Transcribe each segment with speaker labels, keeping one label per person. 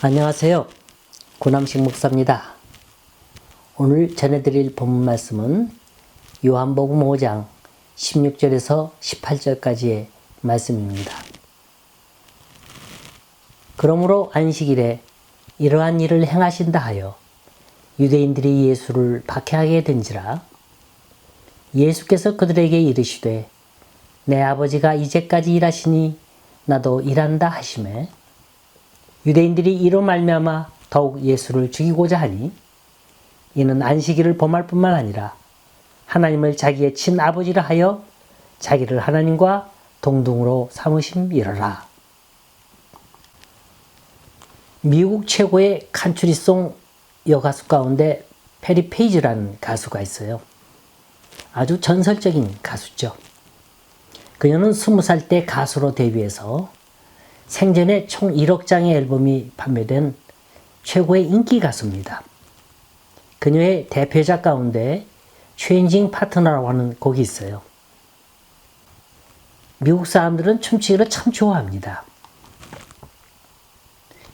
Speaker 1: 안녕하세요. 고남식 목사입니다. 오늘 전해드릴 본문 말씀은 요한복음 5장 16절에서 18절까지의 말씀입니다. 그러므로 안식일에 이러한 일을 행하신다 하여 유대인들이 예수를 박해하게 된지라. 예수께서 그들에게 이르시되 내 아버지가 이제까지 일하시니 나도 일한다 하시매 유대인들이 이로 말미암아 더욱 예수를 죽이고자 하니 이는 안식일을 범할 뿐만 아니라 하나님을 자기의 친아버지라 하여 자기를 하나님과 동등으로 삼으심이러라. 미국 최고의 칸츄리송 여가수 가운데 페리 페이지라는 가수가 있어요. 아주 전설적인 가수죠. 그녀는 20살 때 가수로 데뷔해서 생전에 총 1억 장의 앨범이 판매된 최고의 인기 가수입니다. 그녀의 대표작 가운데 Changing Partner라고 하는 곡이 있어요. 미국 사람들은 춤추기를 참 좋아합니다.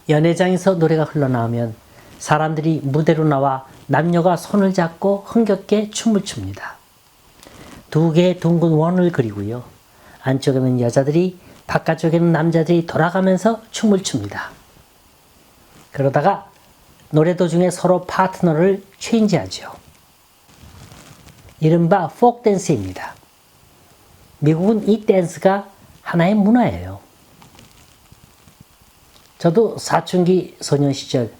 Speaker 1: 연회장에서 노래가 흘러나오면 사람들이 무대로 나와 남녀가 손을 잡고 흥겹게 춤을 춥니다. 두 개의 둥근 원을 그리고요. 안쪽에는 여자들이 바깥쪽에는 남자들이 돌아가면서 춤을 춥니다. 그러다가 노래 도중에 서로 파트너를 체인지하죠. 이른바 포크 댄스입니다. 미국은 이 댄스가 하나의 문화예요. 저도 사춘기 소년 시절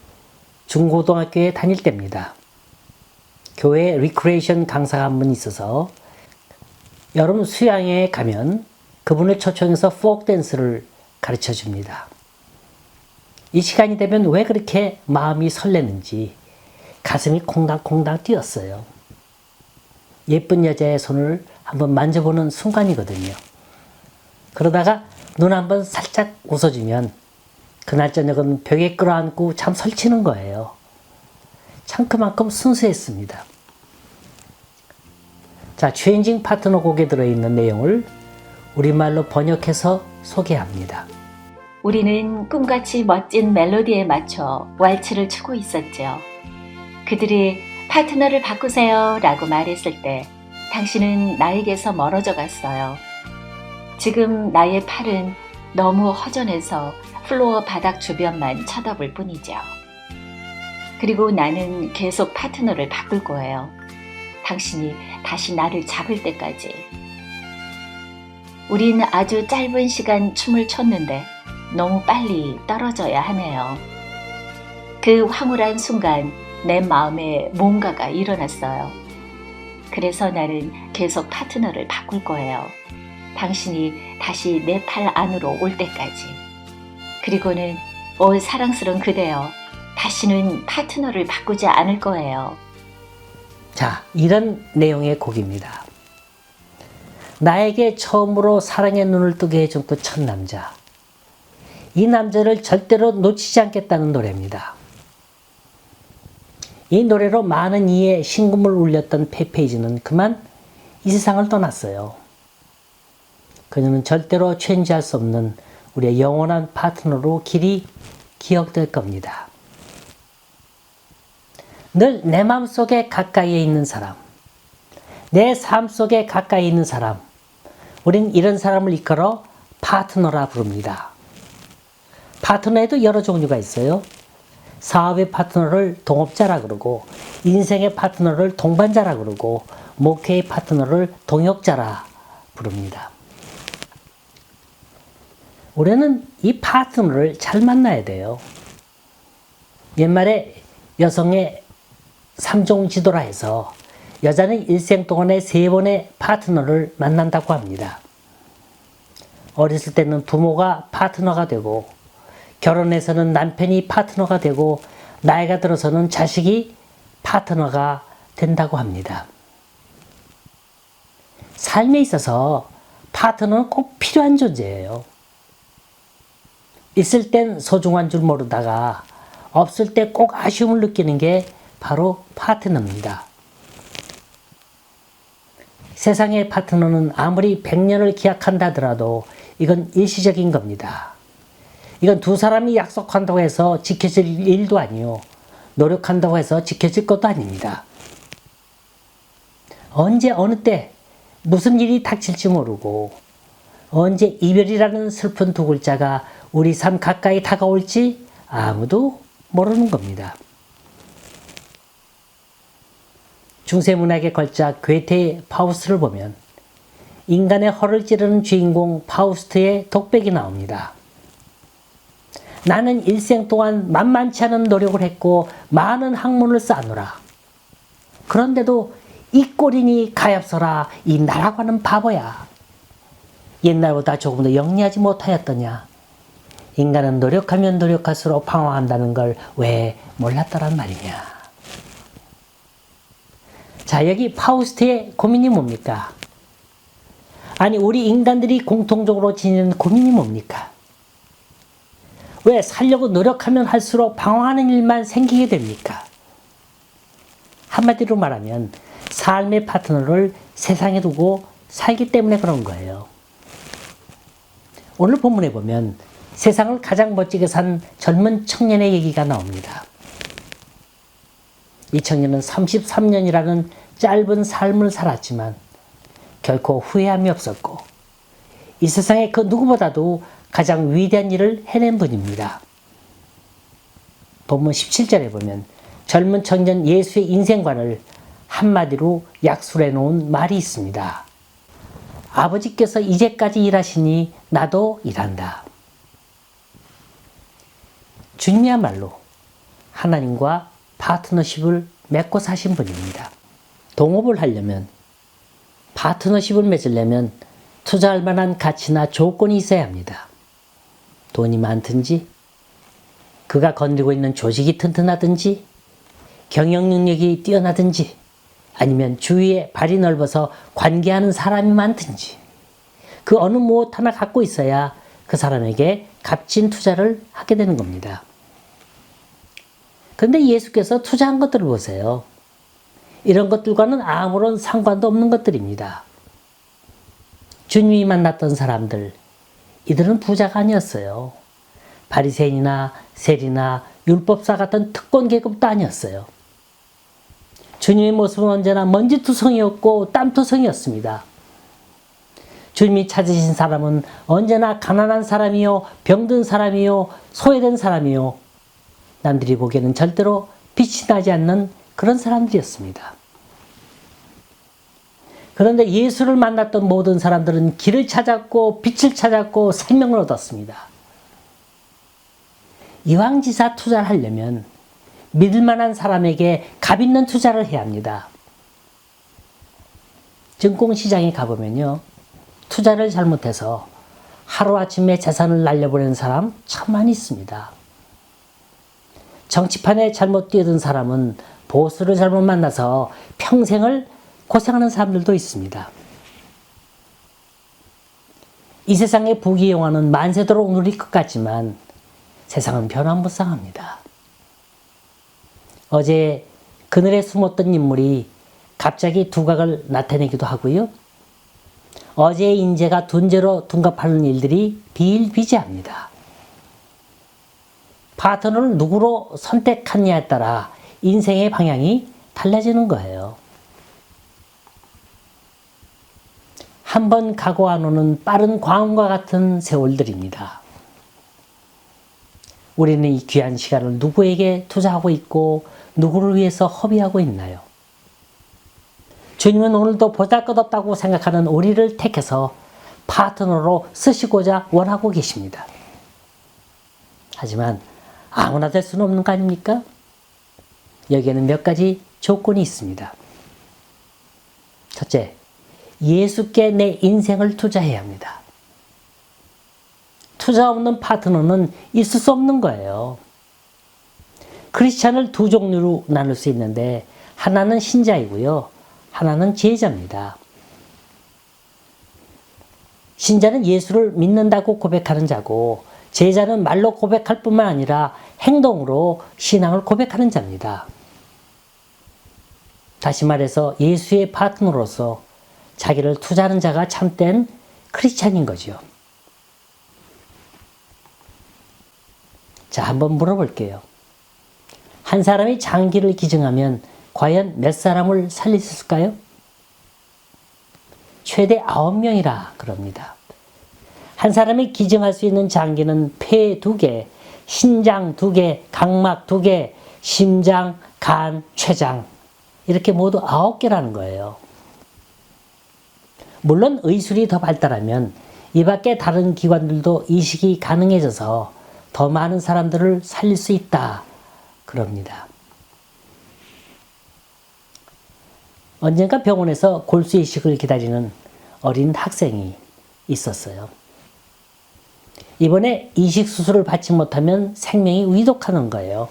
Speaker 1: 중고등학교에 다닐 때입니다. 교회에 리크레이션 강사가 한 분 있어서 여름 수양회에 가면 그분을 초청해서 포크 댄스를 가르쳐 줍니다. 이 시간이 되면 왜 그렇게 마음이 설레는지 가슴이 콩닥콩닥 뛰었어요. 예쁜 여자의 손을 한번 만져보는 순간이거든요. 그러다가 눈 한번 살짝 웃어주면 그날 저녁은 벽에 끌어안고 잠 설치는 거예요. 참 그만큼 순수했습니다. 자, Changing Partner 곡에 들어있는 내용을 우리말로 번역해서 소개합니다.
Speaker 2: 우리는 꿈같이 멋진 멜로디에 맞춰 왈츠를 추고 있었죠. 그들이 파트너를 바꾸세요 라고 말했을 때 당신은 나에게서 멀어져 갔어요. 지금 나의 팔은 너무 허전해서 플로어 바닥 주변만 쳐다볼 뿐이죠. 그리고 나는 계속 파트너를 바꿀 거예요. 당신이 다시 나를 잡을 때까지. 우린 아주 짧은 시간 춤을 췄는데 너무 빨리 떨어져야 하네요. 그 황홀한 순간 내 마음에 뭔가가 일어났어요. 그래서 나는 계속 파트너를 바꿀 거예요. 당신이 다시 내 팔 안으로 올 때까지. 그리고는 사랑스러운 그대여, 다시는 파트너를 바꾸지 않을 거예요.
Speaker 1: 자, 이런 내용의 곡입니다. 나에게 처음으로 사랑의 눈을 뜨게 해준 그 첫 남자. 이 남자를 절대로 놓치지 않겠다는 노래입니다. 이 노래로 많은 이의 심금을 울렸던 페페이지는 그만 이 세상을 떠났어요. 그녀는 절대로 체인지할 수 없는 우리의 영원한 파트너로 길이 기억될 겁니다. 늘 내 마음속에 가까이에 있는 사람, 내 삶 속에 가까이 있는 사람, 우린 이런 사람을 일컬어 파트너라 부릅니다. 파트너에도 여러 종류가 있어요. 사업의 파트너를 동업자라 그러고, 인생의 파트너를 동반자라 그러고, 목회의 파트너를 동역자라 부릅니다. 우리는 이 파트너를 잘 만나야 돼요. 옛말에 여성의 3종 지도라 해서 여자는 일생 동안에 3번의 파트너를 만난다고 합니다. 어렸을 때는 부모가 파트너가 되고, 결혼해서는 남편이 파트너가 되고, 나이가 들어서는 자식이 파트너가 된다고 합니다. 삶에 있어서 파트너는 꼭 필요한 존재예요. 있을 땐 소중한 줄 모르다가 없을 때 꼭 아쉬움을 느끼는 게 바로 파트너입니다. 세상의 파트너는 아무리 100년을 기약한다 하더라도 이건 일시적인 겁니다. 이건 두 사람이 약속한다고 해서 지켜질 일도 아니요. 노력한다고 해서 지켜질 것도 아닙니다. 언제 어느 때 무슨 일이 닥칠지 모르고 언제 이별이라는 슬픈 두 글자가 우리 삶 가까이 다가올지 아무도 모르는 겁니다. 중세문학의 걸작 괴테의 파우스트를 보면 인간의 허를 찌르는 주인공 파우스트의 독백이 나옵니다. 나는 일생 동안 만만치 않은 노력을 했고 많은 학문을 쌓아노라. 그런데도 이 꼴이니 가엾어라. 이 나라고 하는 바보야. 옛날보다 조금 더 영리하지 못하였더냐. 인간은 노력하면 노력할수록 방황한다는 걸 왜 몰랐더란 말이냐. 자, 여기 파우스트의 고민이 뭡니까? 아니, 우리 인간들이 공통적으로 지니는 고민이 뭡니까? 왜 살려고 노력하면 할수록 방황하는 일만 생기게 됩니까? 한마디로 말하면 삶의 파트너를 세상에 두고 살기 때문에 그런 거예요. 오늘 본문에 보면 세상을 가장 멋지게 산 젊은 청년의 얘기가 나옵니다. 이 청년은 33년이라는 짧은 삶을 살았지만 결코 후회함이 없었고 이 세상에 그 누구보다도 가장 위대한 일을 해낸 분입니다. 본문 17절에 보면 젊은 청년 예수의 인생관을 한마디로 약술해 놓은 말이 있습니다. 아버지께서 이제까지 일하시니 나도 일한다. 주님이야말로 하나님과 파트너십을 맺고 사신 분입니다. 동업을 하려면, 파트너십을 맺으려면 투자할 만한 가치나 조건이 있어야 합니다. 돈이 많든지, 그가 건드리고 있는 조직이 튼튼하든지, 경영 능력이 뛰어나든지, 아니면 주위에 발이 넓어서 관계하는 사람이 많든지, 그 어느 무엇 하나 갖고 있어야 그 사람에게 값진 투자를 하게 되는 겁니다. 그런데 예수께서 투자한 것들을 보세요. 이런 것들과는 아무런 상관도 없는 것들입니다. 주님이 만났던 사람들, 이들은 부자가 아니었어요. 바리새인이나 세리나 율법사 같은 특권 계급도 아니었어요. 주님의 모습은 언제나 먼지투성이었고 땀투성이었습니다. 주님이 찾으신 사람은 언제나 가난한 사람이요, 병든 사람이요, 소외된 사람이요, 남들이 보기에는 절대로 빛이 나지 않는 그런 사람들이었습니다. 그런데 예수를 만났던 모든 사람들은 길을 찾았고 빛을 찾았고 생명을 얻었습니다. 이왕지사 투자를 하려면 믿을 만한 사람에게 값 있는 투자를 해야 합니다. 증권시장에 가보면요, 투자를 잘못해서 하루아침에 재산을 날려버리는 사람 참 많이 있습니다. 정치판에 잘못 뛰어든 사람은 보수를 잘못 만나서 평생을 고생하는 사람들도 있습니다. 이 세상의 부귀영화는 만세도록 누릴 것 같지만 세상은 변화무쌍합니다. 어제 그늘에 숨었던 인물이 갑자기 두각을 나타내기도 하고요. 어제의 인재가 둔재로 둔갑하는 일들이 비일비재합니다. 파트너를 누구로 선택하느냐에 따라 인생의 방향이 달라지는 거예요. 한번 가고 안 오는 빠른 광운과 같은 세월들입니다. 우리는 이 귀한 시간을 누구에게 투자하고 있고 누구를 위해서 허비하고 있나요? 주님은 오늘도 보잘것없다고 생각하는 우리를 택해서 파트너로 쓰시고자 원하고 계십니다. 하지만 아무나 될 수는 없는 거 아닙니까? 여기에는 몇 가지 조건이 있습니다. 첫째, 예수께 내 인생을 투자해야 합니다. 투자 없는 파트너는 있을 수 없는 거예요. 크리스찬을 두 종류로 나눌 수 있는데 하나는 신자이고요, 하나는 제자입니다. 신자는 예수를 믿는다고 고백하는 자고, 제자는 말로 고백할 뿐만 아니라 행동으로 신앙을 고백하는 자입니다. 다시 말해서 예수의 파트너로서 자기를 투자하는 자가 참된 크리스찬인 거죠. 자, 한번 물어볼게요. 한 사람이 장기를 기증하면 과연 몇 사람을 살릴 수 있을까요? 최대 9명이라 그럽니다. 한 사람이 기증할 수 있는 장기는 폐 2개, 신장 2개, 각막 2개, 심장, 간, 췌장 이렇게 모두 9개라는 거예요. 물론 의술이 더 발달하면 이 밖에 다른 기관들도 이식이 가능해져서 더 많은 사람들을 살릴 수 있다 그럽니다. 언젠가 병원에서 골수 이식을 기다리는 어린 학생이 있었어요. 이번에 이식 수술을 받지 못하면 생명이 위독하는 거예요.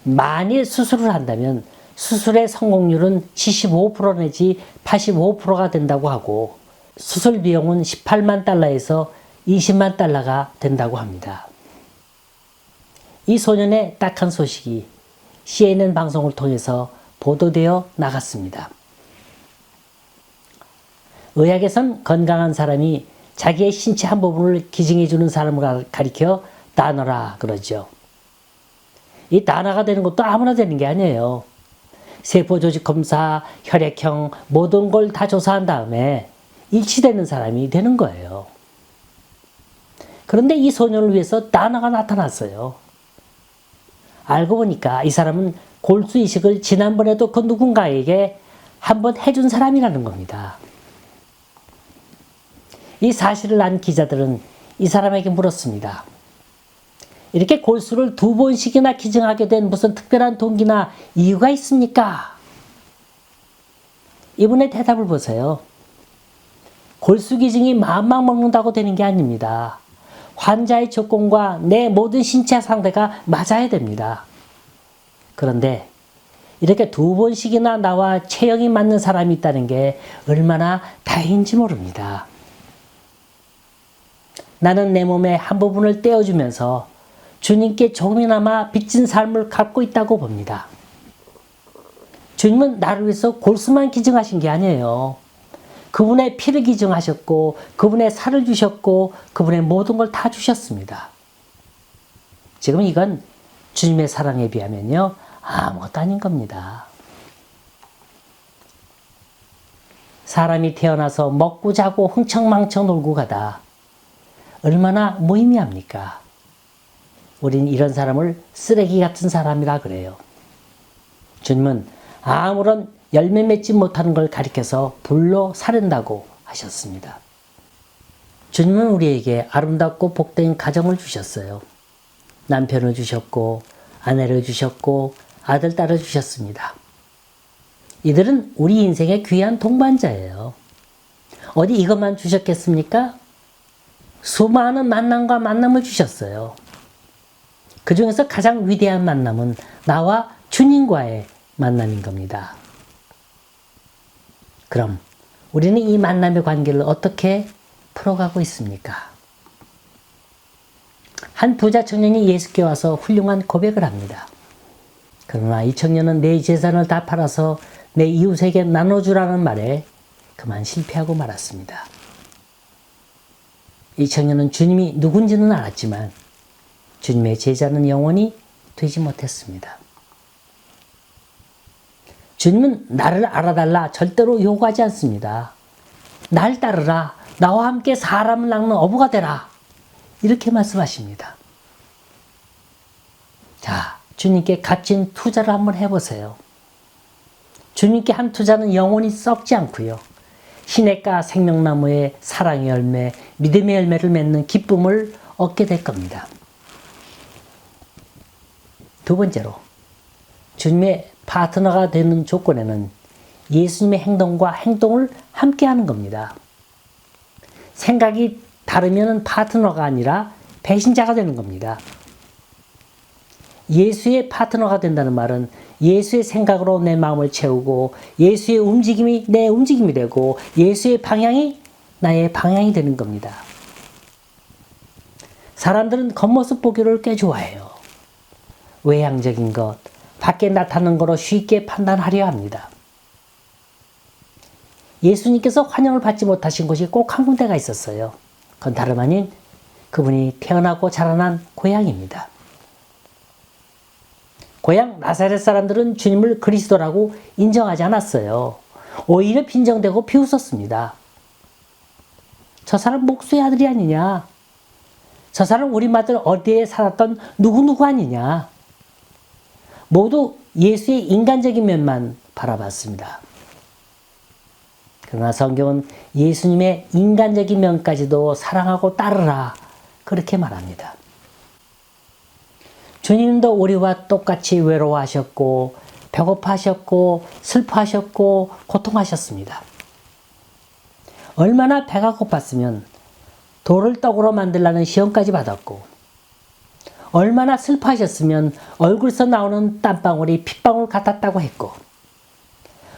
Speaker 1: 만일 수술을 한다면 수술의 성공률은 75% 내지 85%가 된다고 하고 수술 비용은 18만 달러에서 20만 달러가 된다고 합니다. 이 소년의 딱한 소식이 CNN 방송을 통해서 보도되어 나갔습니다. 의학에선 건강한 사람이 자기의 신체 한 부분을 기증해주는 사람을 가리켜 다너라 그러죠. 이 다너가 되는 것도 아무나 되는 게 아니에요. 세포조직 검사, 혈액형 모든 걸 다 조사한 다음에 일치되는 사람이 되는 거예요. 그런데 이 소년을 위해서 다너가 나타났어요. 알고 보니까 이 사람은 골수 이식을 지난번에도 그 누군가에게 한번 해준 사람이라는 겁니다. 이 사실을 안 기자들은 이 사람에게 물었습니다. 이렇게 골수를 2번씩이나 기증하게 된 무슨 특별한 동기나 이유가 있습니까? 이분의 대답을 보세요. 골수 기증이 마음만 먹는다고 되는 게 아닙니다. 환자의 조건과 내 모든 신체 상태가 맞아야 됩니다. 그런데 이렇게 2번씩이나 나와 체형이 맞는 사람이 있다는 게 얼마나 다행인지 모릅니다. 나는 내 몸의 한 부분을 떼어주면서 주님께 조금이나마 빚진 삶을 갖고 있다고 봅니다. 주님은 나를 위해서 골수만 기증하신 게 아니에요. 그분의 피를 기증하셨고 그분의 살을 주셨고 그분의 모든 걸 다 주셨습니다. 지금 이건 주님의 사랑에 비하면요 아무것도 아닌 겁니다. 사람이 태어나서 먹고 자고 흥청망청 놀고 가다 얼마나 무의미합니까? 우린 이런 사람을 쓰레기 같은 사람이라 그래요. 주님은 아무런 열매 맺지 못하는 걸 가리켜서 불로 사른다고 하셨습니다. 주님은 우리에게 아름답고 복된 가정을 주셨어요. 남편을 주셨고 아내를 주셨고 아들, 딸을 주셨습니다. 이들은 우리 인생의 귀한 동반자예요. 어디 이것만 주셨겠습니까? 수많은 만남과 만남을 주셨어요. 그 중에서 가장 위대한 만남은 나와 주님과의 만남인 겁니다. 그럼 우리는 이 만남의 관계를 어떻게 풀어가고 있습니까? 한 부자 청년이 예수께 와서 훌륭한 고백을 합니다. 그러나 이 청년은 내 재산을 다 팔아서 내 이웃에게 나눠주라는 말에 그만 실패하고 말았습니다. 이 청년은 주님이 누군지는 알았지만 주님의 제자는 영원히 되지 못했습니다. 주님은 나를 알아달라 절대로 요구하지 않습니다. 날 따르라. 나와 함께 사람을 낚는 어부가 되라. 이렇게 말씀하십니다. 자, 주님께 값진 투자를 한번 해보세요. 주님께 한 투자는 영원히 썩지 않고요. 시냇가 생명나무의 사랑의 열매, 믿음의 열매를 맺는 기쁨을 얻게 될 겁니다. 두 번째로, 주님의 파트너가 되는 조건에는 예수님의 행동과 행동을 함께 하는 겁니다. 생각이 다르면 파트너가 아니라 배신자가 되는 겁니다. 예수의 파트너가 된다는 말은 예수의 생각으로 내 마음을 채우고 예수의 움직임이 내 움직임이 되고 예수의 방향이 나의 방향이 되는 겁니다. 사람들은 겉모습 보기를 꽤 좋아해요. 외향적인 것, 밖에 나타나는 거로 쉽게 판단하려 합니다. 예수님께서 환영을 받지 못하신 곳이 꼭 한 군데가 있었어요. 그건 다름 아닌 그분이 태어나고 자라난 고향입니다. 고향 나사렛 사람들은 주님을 그리스도라고 인정하지 않았어요. 오히려 빈정대고 비웃었습니다. 저 사람 목수의 아들이 아니냐? 저 사람 우리 마을 어디에 살았던 누구누구 아니냐? 모두 예수의 인간적인 면만 바라봤습니다. 그러나 성경은 예수님의 인간적인 면까지도 사랑하고 따르라 그렇게 말합니다. 주님도 우리와 똑같이 외로워하셨고 배고파하셨고 슬퍼하셨고 고통하셨습니다. 얼마나 배가 고팠으면 돌을 떡으로 만들라는 시험까지 받았고 얼마나 슬퍼하셨으면 얼굴에서 나오는 땀방울이 핏방울 같았다고 했고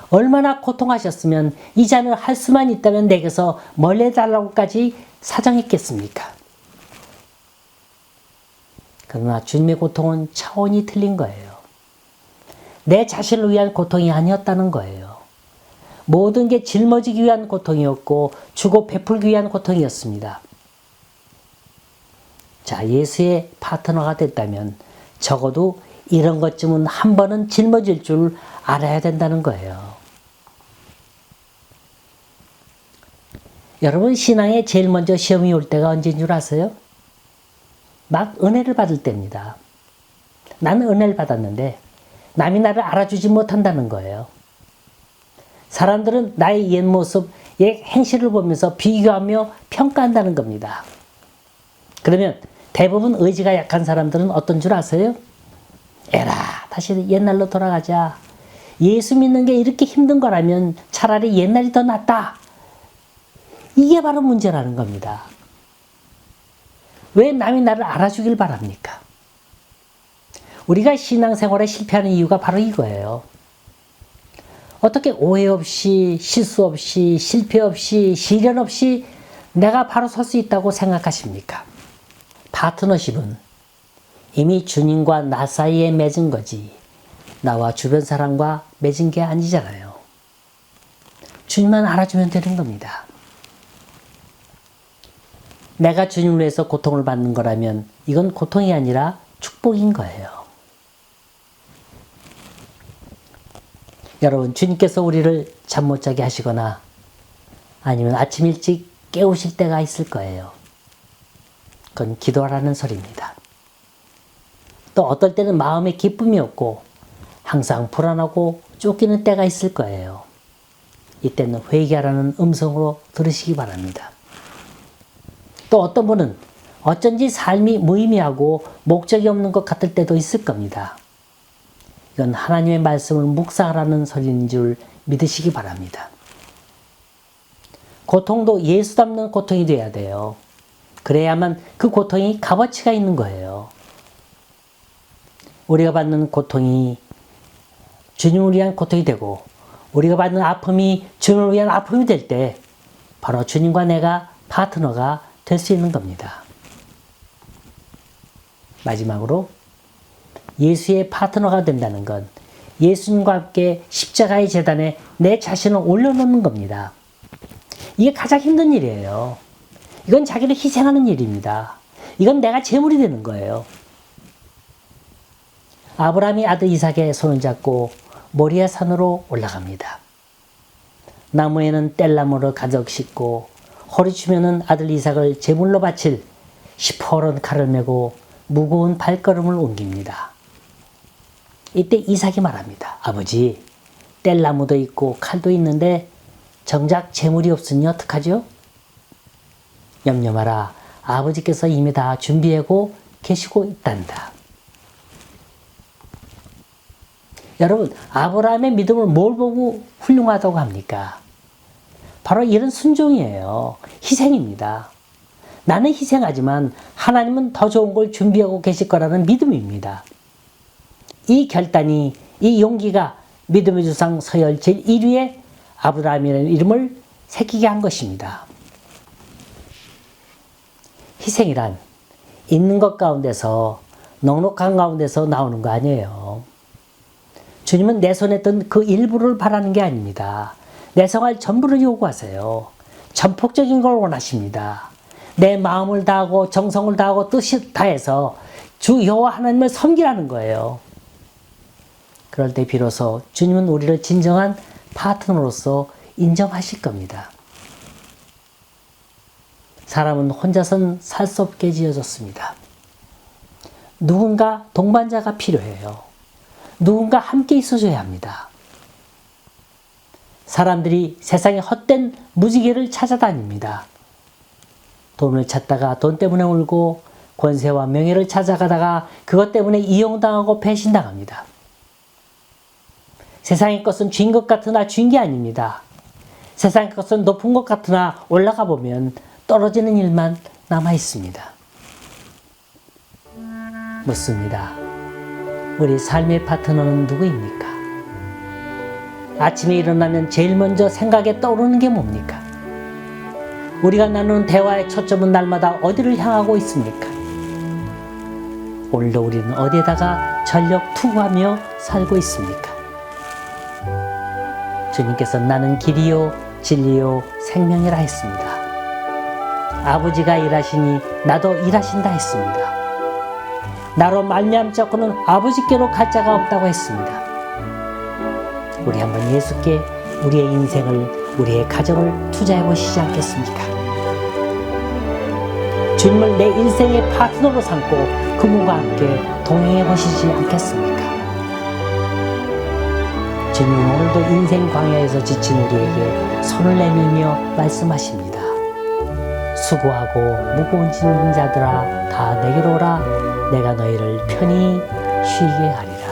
Speaker 1: 얼마나 고통하셨으면 이 잔을 할 수만 있다면 내게서 멀리 해달라고까지 사정했겠습니까? 그러나 주님의 고통은 차원이 틀린 거예요. 내 자신을 위한 고통이 아니었다는 거예요. 모든 게 짊어지기 위한 고통이었고 주고 베풀기 위한 고통이었습니다. 자, 예수의 파트너가 됐다면 적어도 이런 것쯤은 한 번은 짊어질 줄 알아야 된다는 거예요. 여러분, 신앙에 제일 먼저 시험이 올 때가 언제인 줄 아세요? 막 은혜를 받을 때입니다. 나는 은혜를 받았는데 남이 나를 알아주지 못한다는 거예요. 사람들은 나의 옛 모습, 옛 행실을 보면서 비교하며 평가한다는 겁니다. 그러면 대부분 의지가 약한 사람들은 어떤 줄 아세요? 에라, 다시 옛날로 돌아가자. 예수 믿는 게 이렇게 힘든 거라면 차라리 옛날이 더 낫다. 이게 바로 문제라는 겁니다. 왜 남이 나를 알아주길 바랍니까? 우리가 신앙생활에 실패하는 이유가 바로 이거예요. 어떻게 오해 없이, 실수 없이, 실패 없이, 시련 없이 내가 바로 설 수 있다고 생각하십니까? 파트너십은 이미 주님과 나 사이에 맺은 거지 나와 주변 사람과 맺은 게 아니잖아요. 주님만 알아주면 되는 겁니다. 내가 주님을 위해서 고통을 받는 거라면 이건 고통이 아니라 축복인 거예요. 여러분, 주님께서 우리를 잠 못 자게 하시거나 아니면 아침 일찍 깨우실 때가 있을 거예요. 그건 기도하라는 소리입니다. 또 어떨 때는 마음에 기쁨이 없고 항상 불안하고 쫓기는 때가 있을 거예요. 이때는 회개하라는 음성으로 들으시기 바랍니다. 또 어떤 분은 어쩐지 삶이 무의미하고 목적이 없는 것 같을 때도 있을 겁니다. 이건 하나님의 말씀을 묵상하라는 소리인 줄 믿으시기 바랍니다. 고통도 예수 닮는 고통이 돼야 돼요. 그래야만 그 고통이 값어치가 있는 거예요. 우리가 받는 고통이 주님을 위한 고통이 되고 우리가 받는 아픔이 주님을 위한 아픔이 될 때 바로 주님과 내가 파트너가 될 수 있는 겁니다. 마지막으로 예수의 파트너가 된다는 건 예수님과 함께 십자가의 제단에 내 자신을 올려놓는 겁니다. 이게 가장 힘든 일이에요. 이건 자기를 희생하는 일입니다. 이건 내가 제물이 되는 거예요. 아브라함이 아들 이삭의 손을 잡고 모리아 산으로 올라갑니다. 나무에는 뗄나무를 가득 싣고 허리춤에는 아들 이삭을 제물로 바칠 시퍼런 칼을 메고 무거운 발걸음을 옮깁니다. 이때 이삭이 말합니다. 아버지, 뗄나무도 있고 칼도 있는데 정작 제물이 없으니 어떡하죠? 염려 마라. 아버지께서 이미 다 준비하고 계시고 있단다. 여러분, 아브라함의 믿음을 뭘 보고 훌륭하다고 합니까? 바로 이런 순종이에요. 희생입니다. 나는 희생하지만 하나님은 더 좋은 걸 준비하고 계실 거라는 믿음입니다. 이 결단이, 이 용기가 믿음의 조상 서열 제1위에 아브라함이라는 이름을 새기게 한 것입니다. 희생이란 있는 것 가운데서 넉넉한 가운데서 나오는 거 아니에요. 주님은 내 손에 든 그 일부를 바라는 게 아닙니다. 내 생활 전부를 요구하세요. 전폭적인 걸 원하십니다. 내 마음을 다하고 정성을 다하고 뜻을 다해서 주 여호와 하나님을 섬기라는 거예요. 그럴 때 비로소 주님은 우리를 진정한 파트너로서 인정하실 겁니다. 사람은 혼자선 살 수 없게 지어졌습니다. 누군가 동반자가 필요해요. 누군가 함께 있어줘야 합니다. 사람들이 세상의 헛된 무지개를 찾아다닙니다. 돈을 찾다가 돈 때문에 울고 권세와 명예를 찾아가다가 그것 때문에 이용당하고 배신당합니다. 세상의 것은 쥔 것 같으나 쥔 게 아닙니다. 세상의 것은 높은 것 같으나 올라가 보면 떨어지는 일만 남아 있습니다. 묻습니다. 우리 삶의 파트너는 누구입니까? 아침에 일어나면 제일 먼저 생각에 떠오르는 게 뭡니까? 우리가 나누는 대화의 초점은 날마다 어디를 향하고 있습니까? 오늘도 우리는 어디에다가 전력 투구하며 살고 있습니까? 주님께서 나는 길이요 진리요 생명이라 했습니다. 아버지가 일하시니 나도 일하신다 했습니다. 나로 말미암자고는 아버지께로 갈 자가 없다고 했습니다. 우리 한번 예수께 우리의 인생을, 우리의 가정을 투자해 보시지 않겠습니까? 주님을 내 인생의 파트너로 삼고 그분과 함께 동행해 보시지 않겠습니까? 주님은 오늘도 인생 광야에서 지친 우리에게 손을 내밀며 말씀하십니다. 수고하고 무거운 짐진 자들아 다 내게로 오라. 내가 너희를 편히 쉬게 하리라.